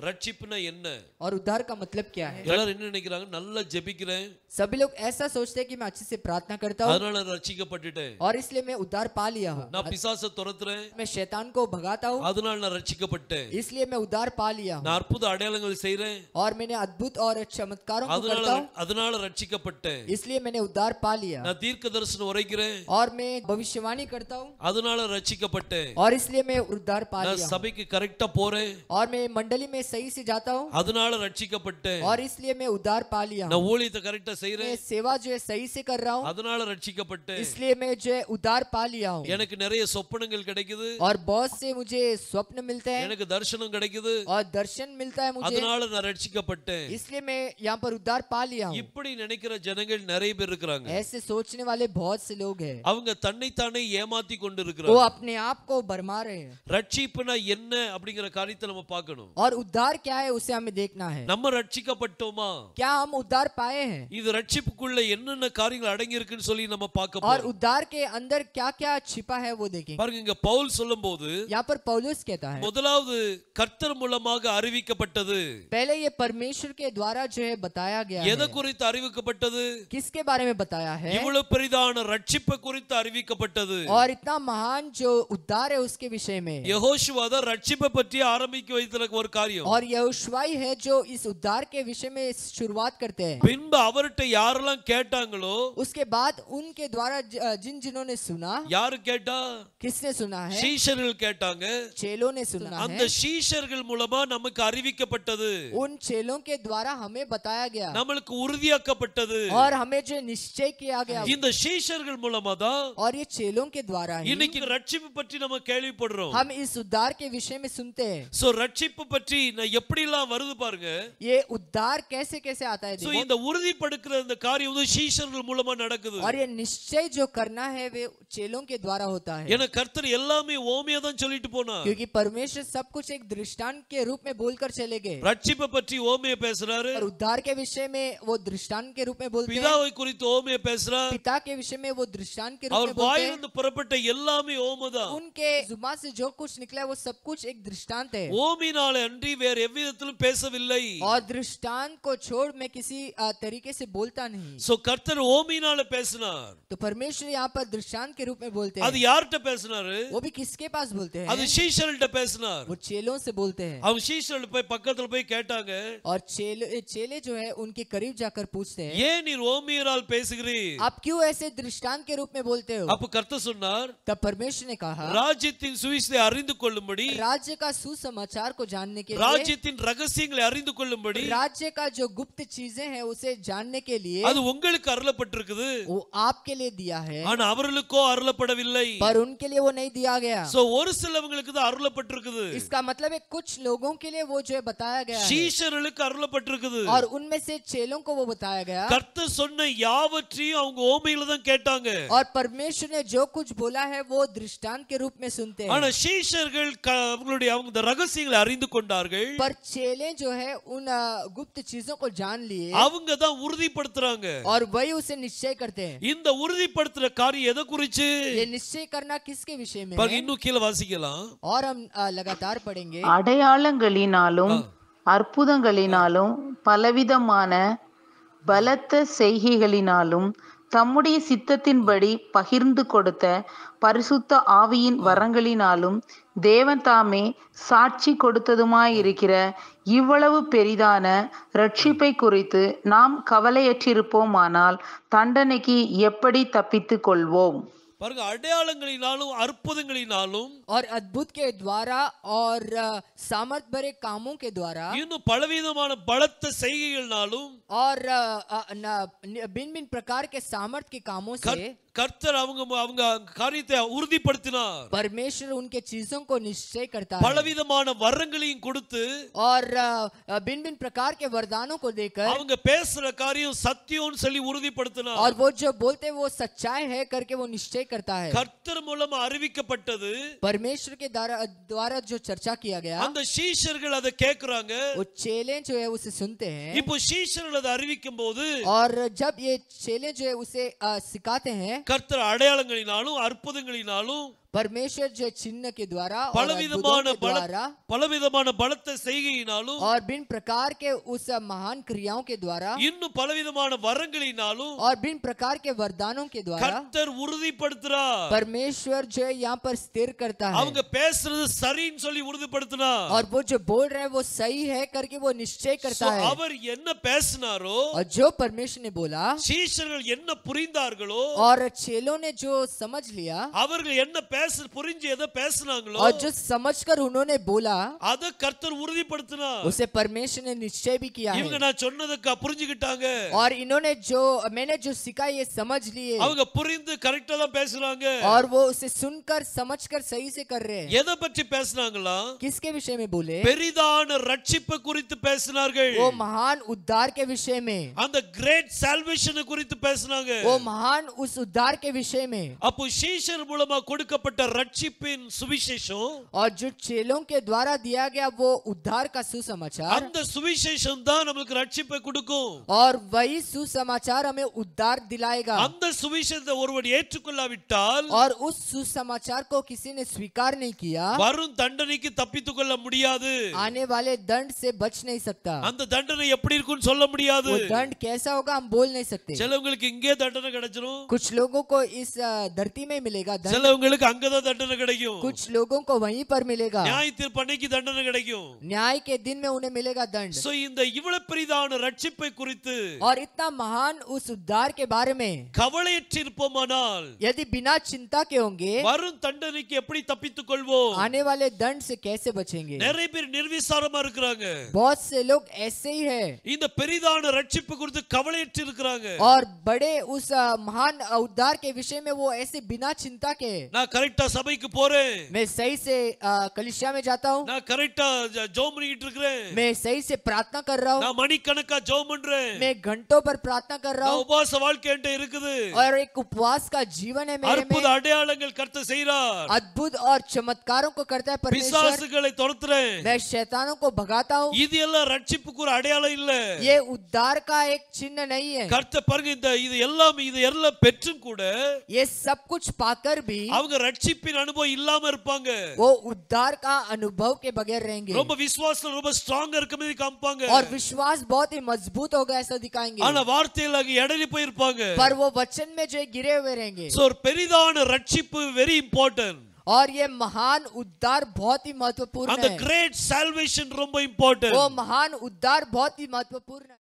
ரட்சிப்புனா என்ன? और उद्धार का मतलब क्या है? எல்லாரும் என்ன நினைக்கிறாங்க? நல்லா ஜெபிக்கிறேன், सभी लोग ऐसा सोचते हैं कि मैं अच्छे से प्रार्थना करता हूँ அதனால ரட்சிக்கப்பட்டுட்டேன். और इसलिए मैं उद्धार पा लिया हूँ. நான் பிசாசை துரத்துறேன், मैं शैतान को भगाता हूँ அதனால நான் ரட்சிக்கப்பட்டேன். इसलिए मैं उद्धार पा लिया हूँ. நான் அற்புத அடையாளங்கள் செய்றேன், और मैंने अद्भुत और चमत्कारों को करता हूँ அதனால ரட்சிக்கப்பட்டேன். इसलिए मैंने उद्धार पा लिया. நான் தீர்க்க தரிசனம் உரைக்கிறேன், और मैं भविष्यवाणी करता हूँ அதனால ரட்சிக்கப்பட்டேன். और इसलिए मैं उद्धार पा நான் लिया. சபைக்கு கரெக்ட்டா போறேன், और मैं मंडली में सही से जाता हूँ அதனால ரட்சிக்கப்பட்டேன். और इसलिए मैं उद्धार पा लिया. நான் ஊழியத்தை கரெக்ட்டா मैं செய்றேன், सेवा जो है सही से कर रहा हूँ அதனால ரட்சிக்கப்பட்டேன். इसलिए मैं जो है उद्धार पा लिया हूँ. எனக்கு நிறைய சொப்பனங்கள் கிடைக்குது, और बहुत से मुझे स्वप्न मिलते हैं எனக்கு தரிசனம் கிடைக்குது, और दर्शन मिलता है मुझे, அதனால நான் ரட்சிக்கப்பட்டேன். इसलिए मैं यहाँ पर उद्धार पा लिया हूँ. இப்படி நினைக்கிற ஜனங்கள் நிறைய பேர் இருக்காங்க. ऐसे सोचने वाले बहुत से लोग हैं, அவங்க தன்னைத்தானே ஏமாத்தி கொண்டு वो இருக்கிறாங்க. अपने आप को भरमा रहे हैं. ரட்சிப்புனா என்ன அப்படிங்கிற காரியத்தை நம்ம பார்க்கணும். और उद्धार क्या है उसे हमें देखना है. நம்ம ரட்சிக்கப்பட்டோமா, क्या हम उद्धार पाए हैं இது ரட்சிப்புக்குள்ள என்னென்ன காரியங்கள் அடங்கி இருக்குன்னு சொல்லி நம்ம பார்க்க और போறோம். उद्धार के अंदर क्या क्या छिपा है वो देखेंगे. பாருங்க, இங்க பவுல் சொல்லும்போது यहाँ पर पौलुस कहता है முதலாவது கர்த்தர் மூலமாக அறிவிக்கப்பட்டது. पहले ये परमेश्वर के द्वारा जो है बताया गया எதை है. குறித்து அறிவிக்கப்பட்டது? किसके बारे में बताया है? இவ்வளவு பெரிதான ரட்சிப்பை குறித்து அறிவிக்கப்பட்டது. और इतना महान जो उद्धार है उसके विषय में. யெகோஷுவா தான் ரட்சிப்பை பற்றி ஆரம்பிக்க வைத்த ஒரு காரியம். और यहोशुआई है जो इस उद्धार के विषय में शुरुआत करते हैं. பின்பு அவர்ட்ட யாரெல்லாம் கேட்டாங்களோ, उसके बाद उनके द्वारा जिन्होंने सुना, யாரு கேட்டா? किसने सुना है? சீஷர்கள் கேட்டாங்க. चेलों ने सुना அந்த है. சீஷர்கள் மூலமா நமக்கு அறிவிக்கப்பட்டது, उन चेलों के द्वारा हमें बताया गया நம்மளுக்கு உறுதியாக்கப்பட்டது. और हमें जो निश्चय किया गया. இந்த சீஷர்கள் மூலமா தான் और ये चेलों के द्वारा ही இன்னைக்கு ரட்சிப்பு பற்றி நம்ம கேள்விப்படுறோம். हम इस उद्धार के विषय में सुनते हैं. சோ ரட்சிப்பு பற்றி எப்படி எல்லாம் வருது பாருங்க. ये उद्धार कैसे कैसे आता है சோ देखो. இந்த உறுதிப்படுத்துற இந்த காரியம் வந்து சீஷர்கள் மூலமா நடக்குது. और ये निश्चय जो करना है वे चेलों के द्वारा होता है. ஏன்னா கர்த்தர் எல்லாமே ஓமையா தான் சொல்லிட்டு போனார். क्योंकि परमेश्वर सब कुछ एक दृष्टांत के रूप में बोलकर चले गए. ரட்சிப்பை பற்றி ஓமையா பேசுறாரு, और उद्धार के विषय में वो दृष्टांत के रूप में बोलते हैं. பிதாவை குறித்து ஓமையா பேசுறார். पिता के विषय में वो दृष्टांत के रूप அவர் में बोलते हैं. வாயிலிருந்து புறப்பட்ட எல்லாமே ஓமைதான். उनके जुबान से जो कुछ निकला है वो सब कुछ एक दृष्टांत है. ஓமையினாலே அன்றி வேற எவ்விதத்திலும் பேசவில்லை. और दृष्टांत को छोड़ मैं किसी तरीके से बोलता नहीं. சோ கர்த்தர் ஓமையினாலே பேசினார். तो परमेश्वर यहाँ पर दृष्टांत के रूप में बोलते हैं. அது யார்கிட்ட பேசினாரு? वो भी किसके पास बोलते हैं? அது சீஷர்கள்ட்ட பேசினார். वो चेलों से बोलते हैं. அவங்க சீஷர்கள் போய் பக்கத்துல போய் கேட்டாங்க, और चेले जो है उनके करीब जाकर पूछते हैं, ஏன் நீர் ஓமையரால் பேசுகிறீர்? आप क्यों ऐसे दृष्टांत के रूप में बोलते हो? அப்ப கர்த்தர் சொன்னார், तब परमेश्वर ने कहा, ராஜ்யத்தின் சுவிசேஷத்தை அறிந்து கொள்ளும்படி, राज्य का सुसमाचार को जानने के लिए, ராஜ்யத்தின் ரகசியங்களை அறிந்து கொள்ளும்படி, राज्य का जो गुप्त चीजें हैं उसे जानने के लिए அது உங்களுக்கு அருளப்பட்டிருக்குது. वो आपके लिए दिया है, ஆனா அவர்களுக்கோ அருளப்படவில்லை. पर उनके लिए वो नहीं दिया गया. சோ ஒரு சிலவங்களுக்கு தான் அருளப்பட்டிருக்குது. इसका मतलब है कुछ लोगों के लिए वो जो है बताया गया है, சீஷர்களுக்கு அருளப்பட்டிருக்குது. और उनमें से चेलों को वो बताया गया. கர்த்தர் சொன்ன யாவற்றையும் அவங்க ஓமையில தான் கேட்டாங்க. और परमेश्वर ने जो कुछ बोला है वो दृष्टांत के रूप में सुनते हैं. ஆனா சீஷர்கள் அவங்களுடைய அவங்க ரகசியங்களை அறிந்து கொண்டார்கள். पर चेले जो है उन गुप्त चीजों को जान लिए, அவங்க தான் உறுதிப்படுத்துறாங்க. और वही उसे निश्चय करते हैं. இந்த உறுதிப்படுத்துற காரியம் எதை குறிச்சு? ये निश्चय करना किसके विषय में பாருங்க, है? இன்னும் கீழ வாசிக்கலாம். और हम लगातार पढ़ेंगे. அடையாளங்களினாலும் அற்புதங்களினாலும் பலவிதமான பலத்த செய்கைகளினாலும் தம்முடைய சித்தத்தின்படி பகிர்ந்து கொடுத்த பரிசுத்த ஆவியின் வரங்களினாலும் தேவன் தாமே சாட்சி கொடுத்ததுமாயிருக்கிற இவ்வளவு பெரிதான ரட்சிப்பை குறித்து நாம் கவலையற்றிருப்போமானால் தண்டனைக்கு எப்படி தப்பித்துக் கொள்வோம்? பாருங்க, அடையாளங்களினாலும் அற்புதங்களினாலும் और अद्भुत के द्वारा और सामर्थ भरे कामों के द्वारा இன்னும் பலவிதமான பலத்த செய்கைகள்னாலும் और भिन्न भिन्न प्रकार के सामर्थ के कामों से கர்த்தர் அவங்க காரியத்தை உறுதிப்படுத்தினார். परमेश्वर उनके चीजों को निश्चय करता है. பலவிதமான வரங்களையும் கொடுத்து और भिन्न भिन्न प्रकार के वरदानों को देकर அவங்க பேசுற காரியம் சத்தியம்னு சொல்லி உறுதிப்படுத்தினார். और वो जो बोलते वो सच्चाई है करके वो निश्चय करता है. கர்த்தர் மூலமா அறிவிக்கப்பட்டது. परमेश्वर के द्वारा जो चर्चा किया गया, அந்த சீஷர்கள் அதை கேக்குறாங்க. वो चेले जो है उसे सुनते हैं. இப்போ சீஷர்கள் அதை அறிவிக்கும் போது और जब ये चेले जो है उसे सिखाते हैं, கர்த்தர் அடையாளங்களினாலும் அற்புதங்களினாலும் परमेश्वर जो चिन्ह के द्वारा और பலவிதமான अद्भुतों के द्वारा பலவிதமான பலத்த செய்கையினாலும் और भिन्न प्रकार के उस महान क्रियाओं के द्वारा இன்னும் பலவிதமான வரங்களினாலும் और भिन्न प्रकार के वरदानों के द्वारा கர்த்தர் உறுதிப்படுத்துறார். परमेश्वर जो है यहाँ पर स्थिर करता है அவங்க பேசுறது சரின்னு சொல்லி உறுதிப்படுத்தினார். और वो जो बोल रहे हैं वो सही है करके वो निश्चय करता है அவர் என்ன பேசினாரோ और जो परमेश्वर ने बोला சீஷர்கள் என்ன புரிந்தார்களோ और चेलों ने जो समझ लिया அவர்கள் என்ன புரிஞ்சு எதை பேசினாங்களோ और जो समझकर उन्होंने बोला அத கர்த்தர் உறுதிப்படுத்தினார். उसे परमेश्वर ने निश्चय भी किया இவங்க है நான் சொன்னதுக்கு புரிஞ்சுக்கிட்டாங்க. और इन्होंने जो मैंने जो सिखाया ये समझ लिए அவங்க புரிந்து கரெக்ட்டா தான் பேசுறாங்க. और वो उसे सुनकर समझकर सही से कर रहे हैं. எதை பற்றி பேசினாங்களா? किसके विषय में बोले? பெரிதான ரட்சிப்பு குறித்து பேசினார்கள். वो महान उद्धार के विषय में, அந்த கிரேட் சால்வேஷன் குறித்து பேசினாங்க. वो महान उस उद्धार के विषय में. அப்போ சீஷர் மூலமா கொடுக்கப்பட்ட ரட்சிப்பின் சுவிசேஷம் और जो चेलों के द्वारा दिया गया वो उद्धार का सुसमाचार, அந்த சுவிசேஷம் தான் நமக்கு ரட்சிப்பை கொடுக்கும். और वही सुसमाचार हमें उद्धार दिलाएगा. அந்த சுவிசேஷத்தை ஒருவர் ஏற்றுக்கொள்ளாவிட்டால் और उस सुसमाचार को किसी ने स्वीकार नहीं किया, வரும் தண்டனைக்கு தப்பித்துக் கொள்ள முடியாது. आने वाले दंड से बच नहीं सकता. அந்த தண்டனை எப்படி இருக்கும்னு சொல்ல முடியாது. वो दंड कैसा होगा हम बोल नहीं सकते. சிலவங்களுக்கு இங்கே தண்டனை கிடைச்சிரும், कुछ लोगों को इस धरती में मिलेगा दंड, சிலவங்களுக்கு அங்கதான் தண்டனை கிடைக்கும். कुछ लोगों को वहीं पर मिलेगा, நியாய தீர்ப்பன்னைக்கு தண்டனை கிடைக்கும். न्याय के दिन में उन्हें मिलेगा दंड. சோ இந்த இவ்வளவு பெரிதான ரட்சிப்பை குறித்து और इतना महान उस उद्धार के बारे में கவலையற்றிருப்போமானால் यदि बिना चिंता के होंगे வரும் தண்டனைக்கு எப்படி தப்பித்துக் கொள்வோம்? आने वाले दंड से कैसे बचेंगे? நிறைய பேர் நிர்விசாரமா இருக்கிறாங்க. बहुत से लोग ऐसे ही है இந்த பெரிதான ரட்சிப்பு குறித்து கவலையற்று இருக்கிறாங்க. और बड़े उस महान उद्धार के विषय में वो ऐसे बिना चिंता के, நான் கரெக்ட்டா சபைக்கு போறேன், मैं सही से कलीसिया में जाता हूँ, நான் கரெக்ட்டா ஜெபம் பண்ணிட்டு இருக்கேன், मैं सही से प्रार्थना कर रहा हूँ, நான் மணிக்கணக்கா ஜெபம் பண்றேன், मैं घंटों पर प्रार्थना कर रहा நான் हूँ, உபவாச வாழ்க்கை என்கிட்ட இருக்குது, और एक उपवास का जीवन है मेरे அற்புத में, அடையாளங்கள் கர்த்தர் செய்றார், अद्भुत और चमत्कारों को करता है परमेश्वर, பிசாசுகளை துரத்துறேன், मैं शैतानों को भगाता हूँ. இது எல்லாம் ரட்சிப்புக்கு ஒரு அடையாளம் இல்ல. ये उद्धार का एक चिन्ह नहीं है. கர்த்தர் பாருங்க, இது எல்லாம் பெற்றும் கூட ये सब कुछ पाकर भी அவங்க ரட்சிப்பின் அனுபவம் இல்லாம இருப்பாங்க. वो उद्धार का अनुभव के बगैर रहेंगे, ரொம்ப விசுவாசம் ரொம்ப ஸ்ட்ராங்கா இருக்க மாதிரி காமிப்பாங்க. और विश्वास बहुत ही मजबूत होगा ऐसा दिखाएंगे, ஆனா வார்த்தையில எடறி போயிருப்பாங்க. पर वो वचन में जो गिरे हुए रहेंगे. சோ ஒரு பெரிதான ரட்சிப்பு வெரி இம்பார்ட்டன்ட். और ये महान उद्धार बहुत ही महत्वपूर्ण அந்த है. கிரேட் சால்வேஷன் ரொம்ப இம்பார்ட்டன்ட். वो महान उद्धार बहुत ही महत्वपूर्ण है.